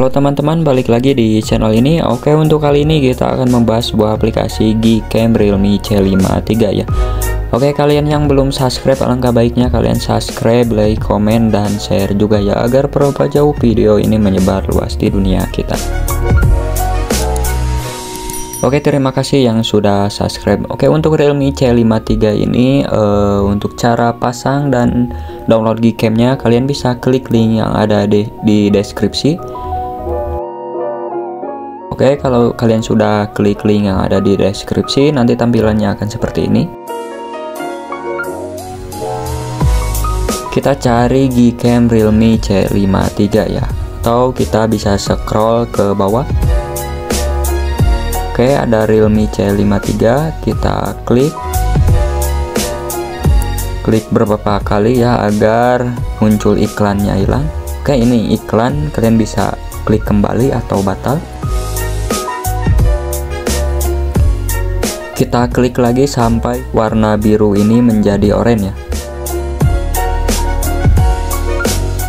Halo teman-teman, balik lagi di channel ini. Oke, untuk kali ini kita akan membahas sebuah aplikasi Gcam Realme C5 III ya. Oke, kalian yang belum subscribe, alangkah baiknya kalian subscribe, like, komen, dan share juga ya, agar berapa jauh video ini menyebar luas di dunia kita. Oke, terima kasih yang sudah subscribe. Oke, untuk Realme C5 III ini untuk cara pasang dan download Gcam-nya, kalian bisa klik link yang ada di deskripsi. Oke, kalau kalian sudah klik link yang ada di deskripsi, nanti tampilannya akan seperti ini. Kita cari Gcam Realme C5 III ya, atau kita bisa scroll ke bawah. Oke, ada Realme C5 III, kita klik beberapa kali ya, agar muncul iklannya hilang. Oke, ini iklan, kalian bisa klik kembali atau batal. Kita klik lagi sampai warna biru ini menjadi oranye ya.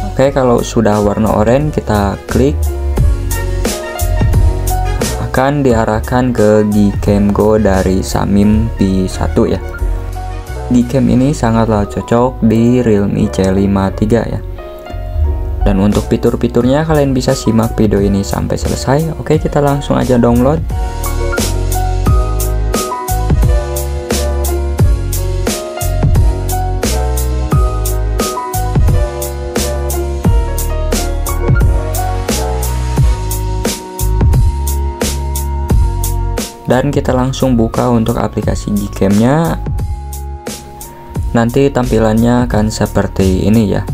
Oke, kalau sudah warna oranye, kita klik, akan diarahkan ke Gcam Go dari Samim P1 ya. Gcam ini sangatlah cocok di Realme C5 III ya. Dan untuk fitur-fiturnya kalian bisa simak video ini sampai selesai. Oke, kita langsung aja download. Dan kita langsung buka untuk aplikasi Gcam-nya. Nanti tampilannya akan seperti ini ya.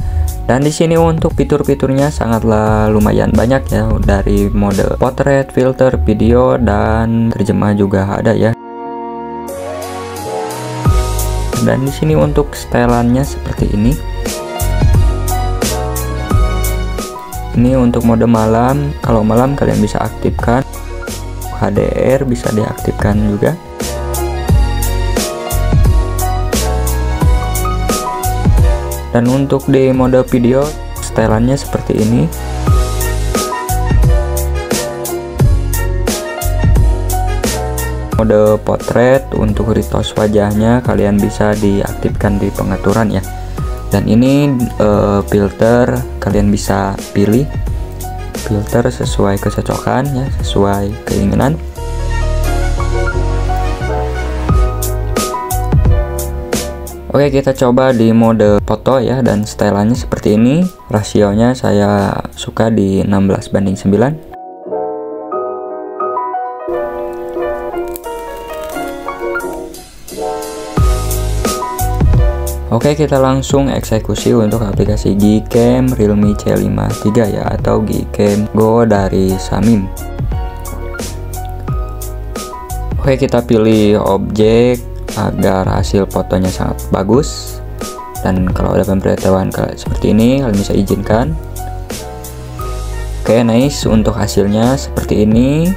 Dan di sini untuk fitur-fiturnya sangatlah lumayan banyak ya, dari mode potret, filter, video, dan terjemah juga ada ya. Dan di sini untuk setelannya seperti ini. Ini untuk mode malam. Kalau malam kalian bisa aktifkan. HDR bisa diaktifkan juga. Dan untuk di mode video, setelannya seperti ini. Mode potret untuk retouch wajahnya kalian bisa diaktifkan di pengaturan ya. Dan ini filter, kalian bisa pilih filter sesuai kecocokan ya, sesuai keinginan. Oke, kita coba di mode foto ya, dan setelannya seperti ini. Rasionya saya suka di 16:9. Oke, kita langsung eksekusi untuk aplikasi Gcam Realme C5 III ya, atau Gcam Go dari Samim. Oke, kita pilih objek agar hasil fotonya sangat bagus. Dan kalau ada pemberitahuan seperti ini, kalian bisa izinkan. Oke, nice. Untuk hasilnya seperti ini.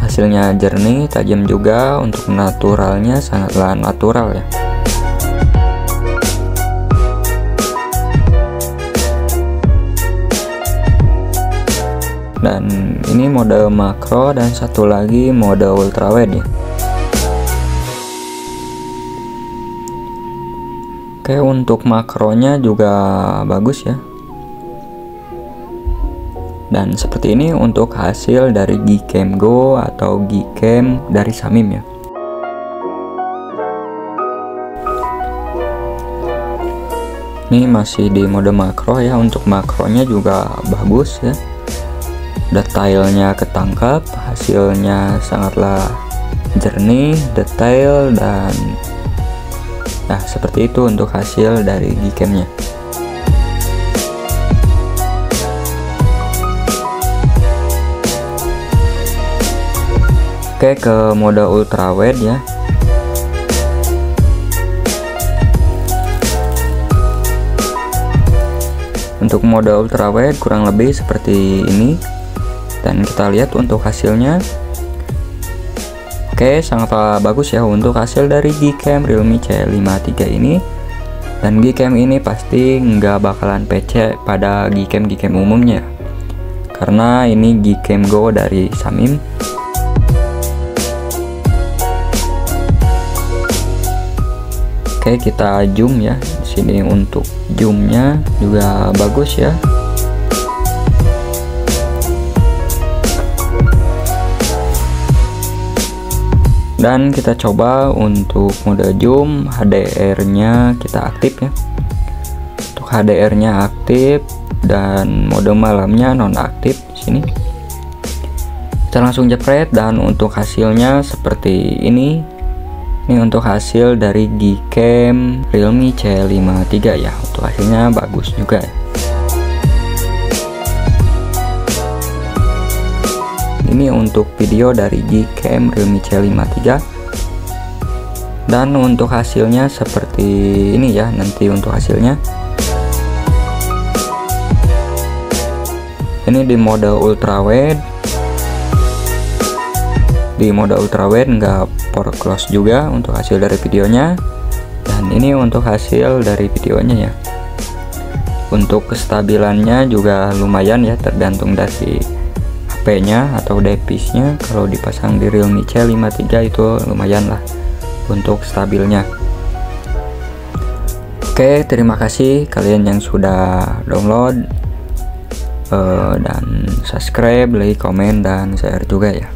Hasilnya jernih, tajam juga. Untuk naturalnya sangatlah natural ya. Dan ini mode makro, dan satu lagi mode ultrawide ya. Oke, untuk makronya juga bagus ya. Dan seperti ini untuk hasil dari Gcam Go atau Gcam dari Samim ya. Ini masih di mode makro ya. Untuk makronya juga bagus ya. Detailnya ketangkap, hasilnya sangatlah jernih, detail, dan nah seperti itu untuk hasil dari Gcam-nya. Oke, ke mode ultrawide ya. Untuk mode ultrawide kurang lebih seperti ini. Dan kita lihat untuk hasilnya. Oke, sangatlah bagus ya untuk hasil dari Gcam Realme C5 III ini. Dan Gcam ini pasti nggak bakalan PC pada Gcam umumnya, karena ini Gcam Go dari Samim. Oke, kita zoom ya. Di sini untuk zoomnya juga bagus ya. Dan kita coba untuk mode zoom, HDR-nya kita aktif ya. Untuk HDR-nya aktif dan mode malamnya nonaktif di sini. Kita langsung jepret dan untuk hasilnya seperti ini. Ini untuk hasil dari Gcam Realme C53 ya. Untuk hasilnya bagus juga ya. Ini untuk video dari Gcam Realme C53. Dan untuk hasilnya seperti ini ya. Nanti untuk hasilnya ini di mode ultrawide. Di mode ultrawide nggak for close juga untuk hasil dari videonya. Dan ini untuk hasil dari videonya ya. Untuk kestabilannya juga lumayan ya, tergantung dari HP-nya atau device-nya. Kalau dipasang di Realme C53 itu lumayan lah untuk stabilnya. Oke, terima kasih kalian yang sudah download dan subscribe, like, komen, dan share juga ya.